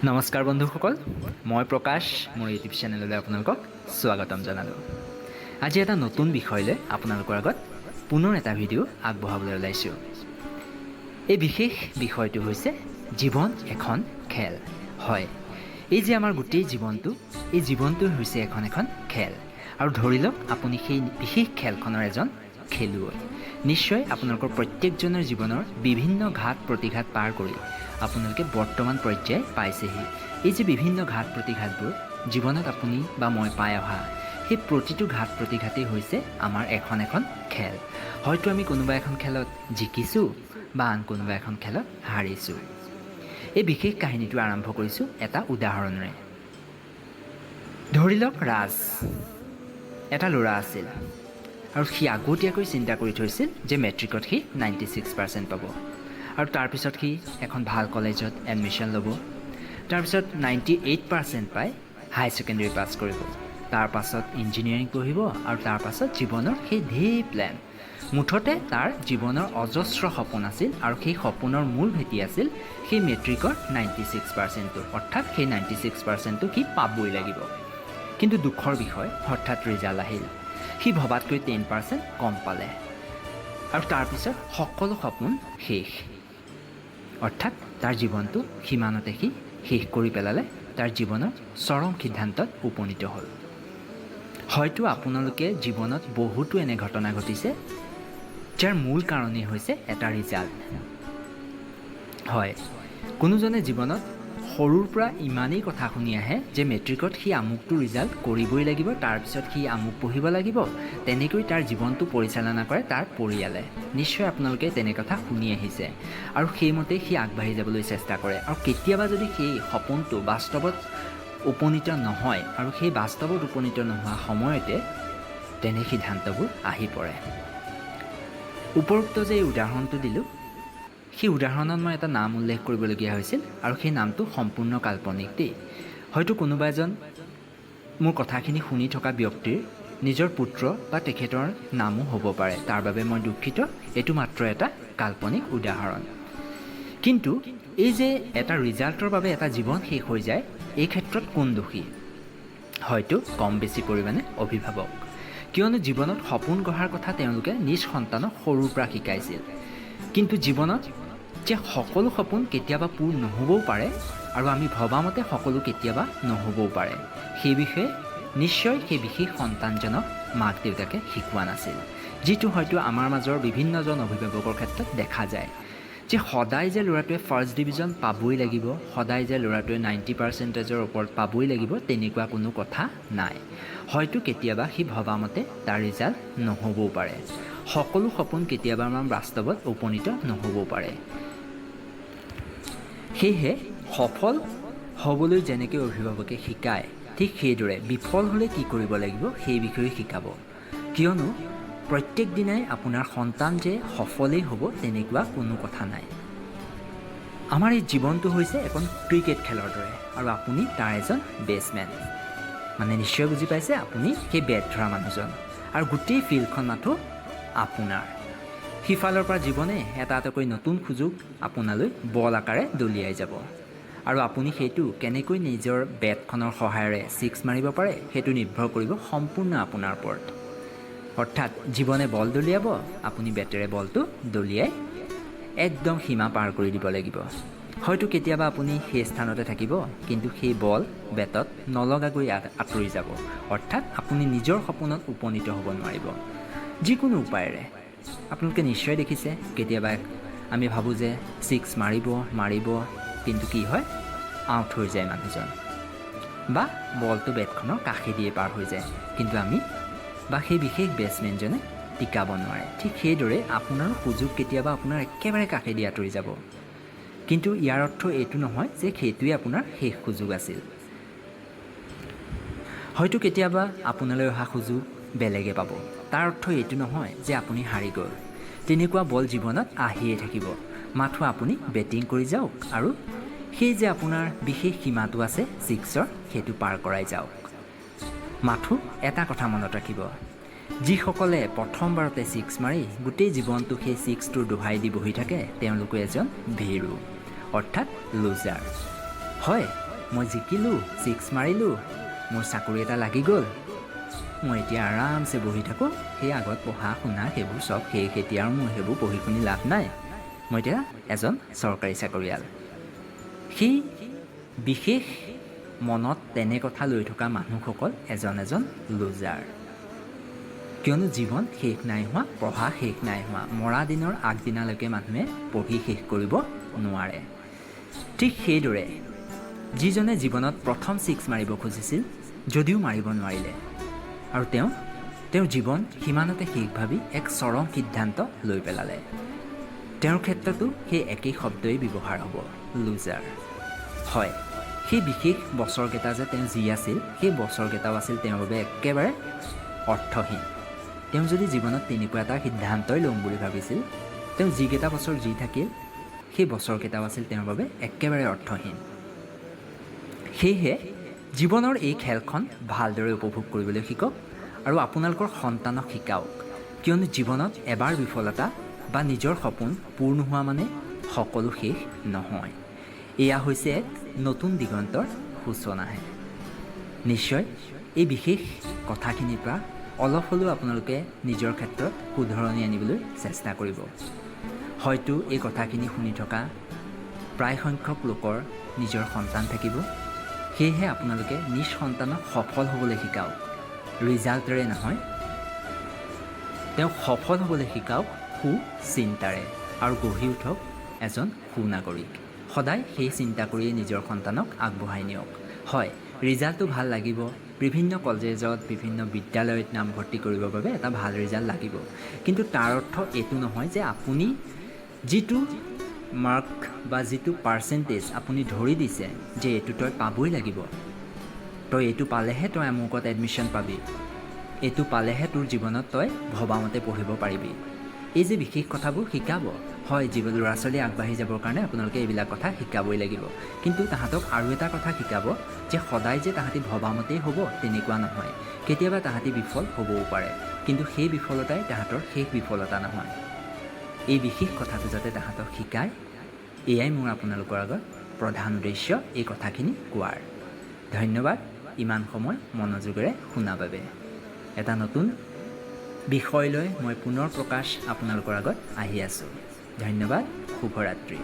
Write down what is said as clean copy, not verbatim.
নমস্কাৰ বন্ধুসকল, মই প্ৰকাশ মোৰ ইউটিউব চেনেললৈ আপোনালোকক স্বাগতম জনালোঁ। আজি এটা নতুন বিষয়লৈ আপোনালোকৰ আগত পুনৰ এটা ভিডিঅ' আগবঢ়াবলৈ ওলাইছোঁ। এই বিশেষ বিষয়টো হৈছে জীৱন এখন খেল। হয়, এই যে আমাৰ গোটেই জীৱনটো, এই জীৱনটো হৈছে এখন খেল। আৰু ধৰি লওক আপুনি সেই বিশেষ খেলখনৰ এজন খেলুৱৈ। নিশ্চয় আপোনালোকৰ প্ৰত্যেকজনৰ জীৱনৰ বিভিন্ন ঘাত প্ৰতিঘাত পাৰ কৰি আপোনালোকে বৰ্তমান পৰ্যায় পাইছেহি। এই যে বিভিন্ন ঘাত প্ৰতিঘাতবোৰ জীৱনত আপুনি বা মই পাই অহা সেই প্ৰতিটো ঘাত প্ৰতিঘাতেই হৈছে আমাৰ এখন খেল। হয়তো আমি কোনোবা এখন খেলত জিকিছোঁ বা আন কোনোবা এখন খেলত হাৰিছোঁ। এই বিশেষ কাহিনীটো আৰম্ভ কৰিছোঁ এটা উদাহৰণেৰে। ধৰি লওক ৰাজ এটা ল'ৰা আছিল আৰু সি আগতীয়াকৈ চিন্তা কৰি থৈছিল যে মেট্ৰিকত সি 96% পাব আৰু তাৰপিছত সি এখন ভাল কলেজত এডমিশ্যন ল'ব। তাৰপিছত 98% পাই হাই ছেকেণ্ডেৰী পাছ কৰিব। তাৰপাছত ইঞ্জিনিয়াৰিং পঢ়িব আৰু তাৰপাছত জীৱনৰ সেই ঢেৰ প্লেন। মুঠতে তাৰ জীৱনৰ অজস্ৰ সপোন আছিল আৰু সেই সপোনৰ মূল ভেটি আছিল সেই মেট্ৰিকৰ 96%, অৰ্থাৎ সেই 96%টো সি পাবই লাগিব। কিন্তু দুখৰ বিষয়, হঠাৎ ৰিজাল্ট আহিল। সি ভবাতকৈ 10% কম পালে আৰু তাৰপিছত সকলো সপোন শেষ। অৰ্থাৎ তাৰ জীৱনটো সিমানতে সি শেষ কৰি পেলালে, তাৰ জীৱনৰ চৰম সিদ্ধান্তত উপনীত হ'ল। হয়তো আপোনালোকে জীৱনত বহুতো এনে ঘটনা ঘটিছে যাৰ মূল কাৰণেই হৈছে এটা ৰিজাল্ট। হয়, কোনোজনে জীৱনত সৰুৰ পৰা ইমানেই কথা শুনি আহে যে মেট্ৰিকত সি আমুকটো ৰিজাল্ট কৰিবই লাগিব, তাৰপিছত সি আমুক পঢ়িব লাগিব। তেনেকৈ তাৰ জীৱনটো পৰিচালনা কৰে তাৰ পৰিয়ালে। নিশ্চয় আপোনালোকে তেনে কথা শুনি আহিছে আৰু সেইমতেই সি আগবাঢ়ি যাবলৈ চেষ্টা কৰে। আৰু কেতিয়াবা যদি সেই সপোনটো বাস্তৱত উপনীত নহয় আৰু সেই বাস্তৱত উপনীত নোহোৱা সময়তে তেনে সিদ্ধান্তবোৰ আহি পৰে। উপৰোক্ত যে এই উদাহৰণটো দিলোঁ, সেই উদাহৰণত মই এটা নাম উল্লেখ কৰিবলগীয়া হৈছিল আৰু সেই নামটো সম্পূৰ্ণ কাল্পনিক দেই। হয়তো কোনোবা এজন মোৰ কথাখিনি শুনি থকা ব্যক্তিৰ নিজৰ পুত্ৰ বা তেখেতৰ নামো হ'ব পাৰে, তাৰ বাবে মই দুখিত। এইটো মাত্ৰ এটা কাল্পনিক উদাহৰণ। কিন্তু এই যে এটা ৰিজাল্টৰ বাবে এটা জীৱন শেষ হৈ যায়, এই ক্ষেত্ৰত কোন দোষী? হয়তো কম বেছি পৰিমাণে অভিভাৱক। কিয়নো জীৱনত সপোন গঢ়াৰ কথা তেওঁলোকে নিজ সন্তানক সৰুৰ পৰা শিকাইছিল। কিন্তু জীৱনত যে সকলো সপোন কেতিয়াবা পূৰ নহ'বও পাৰে আৰু আমি ভবামতে সকলো কেতিয়াবা নহ'বও পাৰে, সেই বিষয়ে নিশ্চয় সেই বিশেষ সন্তানজনক মাক দেউতাকে শিকোৱা নাছিল। যিটো হয়তো আমাৰ মাজৰ বিভিন্নজন অভিভাৱকৰ ক্ষেত্ৰত দেখা যায় যে সদায় যে ল'ৰাটোৱে ফাৰ্ষ্ট ডিভিজন পাবই লাগিব, সদায় যে ল'ৰাটোৱে 90%ৰ ওপৰত পাবই লাগিব, তেনেকুৱা কোনো কথা নাই। হয়তো কেতিয়াবা সি ভবামতে তাৰ ৰিজাল্ট নহ'বও পাৰে। সকলো সপোন কেতিয়াবা আমাৰ বাস্তৱত উপনীত নহ'বও পাৰে। সেয়েহে সফল হ'বলৈ যেনেকৈ অভিভাৱকে শিকায়, ঠিক সেইদৰে বিফল হ'লে কি কৰিব লাগিব সেই বিষয়ে শিকাব। কিয়নো প্ৰত্যেক দিনাই আপোনাৰ সন্তান যে সফলেই হ'ব তেনেকুৱা কোনো কথা নাই। আমাৰ এই জীৱনটো হৈছে এখন ক্ৰিকেট খেলৰ দৰে আৰু আপুনি তাৰ এজন বেটছমেন। মানে নিশ্চয় বুজি পাইছে, আপুনি সেই বেট ধৰা মানুহজন আৰু গোটেই ফিল্ডখন মাথো আপোনাৰ। সিফালৰ পৰা জীৱনে এটা এটাকৈ নতুন সুযোগ আপোনালৈ বল আকাৰে দলিয়াই যাব আৰু আপুনি সেইটো কেনেকৈ নিজৰ বেটখনৰ সহায়েৰে ছিক্স মাৰিব পাৰে সেইটো নিৰ্ভৰ কৰিব সম্পূৰ্ণ আপোনাৰ ওপৰত। অৰ্থাৎ জীৱনে বল দলিয়াব, আপুনি বেটেৰে বলটো দলিয়াই একদম সীমা পাৰ কৰি দিব লাগিব। হয়তো কেতিয়াবা আপুনি সেই স্থানতে থাকিব, কিন্তু সেই বল বেটত নলগাকৈ আঁতৰি যাব। অৰ্থাৎ আপুনি নিজৰ সপোনত উপনীত হ'ব নোৱাৰিব যিকোনো উপায়েৰে। আপোনালোকে নিশ্চয় দেখিছে, কেতিয়াবা আমি ভাবোঁ যে ছিক্স মাৰিব, কিন্তু কি হয়, আউট হৈ যায় মানুহজন বা বলটো বেটখনৰ কাষেদিয়ে পাৰ হৈ যায়, কিন্তু আমি বা সেই বিশেষ বেটছমেনজনে টিকাব নোৱাৰে। ঠিক সেইদৰে আপোনাৰো সুযোগ কেতিয়াবা আপোনাৰ একেবাৰে কাষেদি আঁতৰি যাব, কিন্তু ইয়াৰ অৰ্থ এইটো নহয় যে সেইটোৱে আপোনাৰ শেষ সুযোগ আছিল। হয়তো কেতিয়াবা আপোনালৈ অহা সুযোগ বেলেগে পাব, তাৰ অৰ্থ এইটো নহয় যে আপুনি হাৰি গ'ল। তেনেকুৱা বল জীৱনত আহিয়ে থাকিব, মাথো আপুনি বেটিং কৰি যাওক আৰু সেই যে আপোনাৰ বিশেষ সীমাটো আছে ছিক্সৰ, সেইটো পাৰ কৰাই যাওক। মাথো এটা কথা মনত ৰাখিব, যিসকলে প্ৰথমবাৰতে ছিক্স মাৰি গোটেই জীৱনটো সেই ছিক্সটোৰ দোহাই দি বহি থাকে, তেওঁলোকে এজন ভেৰু, অৰ্থাৎ লুজাৰ। হয় মই জিকিলোঁ, 6 মাৰিলোঁ, মোৰ চাকৰি এটা লাগি গ'ল, মই এতিয়া আৰামছে বহি থাকোঁ, সেই আগত পঢ়া শুনা সেইবোৰ চব শেষ, এতিয়া আৰু মোৰ সেইবোৰ পঢ়ি শুনি লাভ নাই, মই এতিয়া এজন চৰকাৰী চাকৰিয়াল। সেই বিশেষ মনত তেনে কথা লৈ থকা মানুহসকল এজন লুজাৰ। কিয়নো জীৱন শেষ নাই হোৱা, পঢ়া শেষ নাই হোৱা, মৰা দিনৰ আগদিনালৈকে মানুহে পঢ়ি শেষ কৰিব নোৱাৰে। ঠিক সেইদৰে যিজনে জীৱনত প্ৰথম 6 মাৰিব খুজিছিল যদিও মাৰিব নোৱাৰিলে, আৰু তেওঁৰ জীৱন সিমানতে শেষ ভাবি এক চৰম সিদ্ধান্ত লৈ পেলালে, তেওঁৰ ক্ষেত্ৰতো সেই একেই শব্দই ব্যৱহাৰ হ'ব, লুজাৰ। হয়, সেই বিশেষ বছৰকেইটা যে তেওঁ যি আছিল, সেই বছৰকেইটাও আছিল তেওঁৰ বাবে একেবাৰে অৰ্থহীন। তেওঁ যদি জীৱনত তেনেকুৱা এটা সিদ্ধান্তই ল'ম বুলি ভাবিছিল, তেওঁ যিকেইটা বছৰ যি থাকিল সেই বছৰকেইটাও আছিল তেওঁৰ বাবে একেবাৰে অৰ্থহীন। সেয়েহে জীৱনৰ এই খেলখন ভালদৰে উপভোগ কৰিবলৈ শিকক আৰু আপোনালোকৰ সন্তানক শিকাওক, কিয়নো জীৱনত এবাৰ বিফলতা বা নিজৰ সপোন পূৰ্ণ হোৱা মানে সকলো শেষ নহয়। এয়া হৈছে এক নতুন দিগন্তৰ সূচনাহে। নিশ্চয় এই বিশেষ কথাখিনিৰ পৰা অলপ হ'লেও আপোনালোকে নিজৰ ক্ষেত্ৰত শুধৰণি আনিবলৈ চেষ্টা কৰিব। হয়তো এই কথাখিনি শুনি থকা প্ৰায় সংখ্যক লোকৰ নিজৰ সন্তান থাকিব, সেয়েহে আপোনালোকে নিজ সন্তানক সফল হ'বলৈ শিকাওক, ৰিজাল্টেৰে নহয়, তেওঁক সফল হ'বলৈ শিকাওক সুচিন্তাৰে, আৰু গঢ়ি উঠক এজন সুনাগৰিক। সদায় সেই চিন্তা কৰিয়ে নিজৰ সন্তানক আগবঢ়াই নিয়ক। হয়, ৰিজাল্টটো ভাল লাগিব, বিভিন্ন কলেজত বিভিন্ন বিদ্যালয়ত নামভৰ্তি কৰিবৰ বাবে এটা ভাল ৰিজাল্ট লাগিব, কিন্তু তাৰ অৰ্থ এইটো নহয় যে আপুনি যিটো মাৰ্ক বা যিটো পাৰ্চেণ্টেজ আপুনি ধৰি দিছে যে এইটো তই পাবই লাগিব, তই এইটো পালেহে তই আমুকত এডমিশ্যন পাবি, এইটো পালেহে তোৰ জীৱনত তই ভবামতে পঢ়িব পাৰিবি, এই যে বিশেষ কথাবোৰ শিকাব। হয়, ল'ৰা ছোৱালী আগবাঢ়ি যাবৰ কাৰণে আপোনালোকে এইবিলাক কথা শিকাবই লাগিব, কিন্তু তাহাঁতক আৰু এটা কথা শিকাব যে সদায় যে তাহাঁতি ভবামতেই হ'ব তেনেকুৱা নহয়, কেতিয়াবা তাহাঁতি বিফল হ'বও পাৰে, কিন্তু সেই বিফলতাই তাহাঁতৰ শেষ বিফলতা নহয়। এই বিশেষ কথাটো যাতে তাহাঁতক শিকায়, এয়াই মোৰ আপোনালোকৰ আগত প্ৰধান উদ্দেশ্য এই কথাখিনি কোৱাৰ। ধন্যবাদ ইমান সময় মনোযোগেৰে শুনাৰ বাবে। এটা নতুন বিষয় লৈ মই পুনৰ আপোনালোকৰ আগত আহি আছোঁ। ধন্যবাদ, শুভৰাত্ৰি।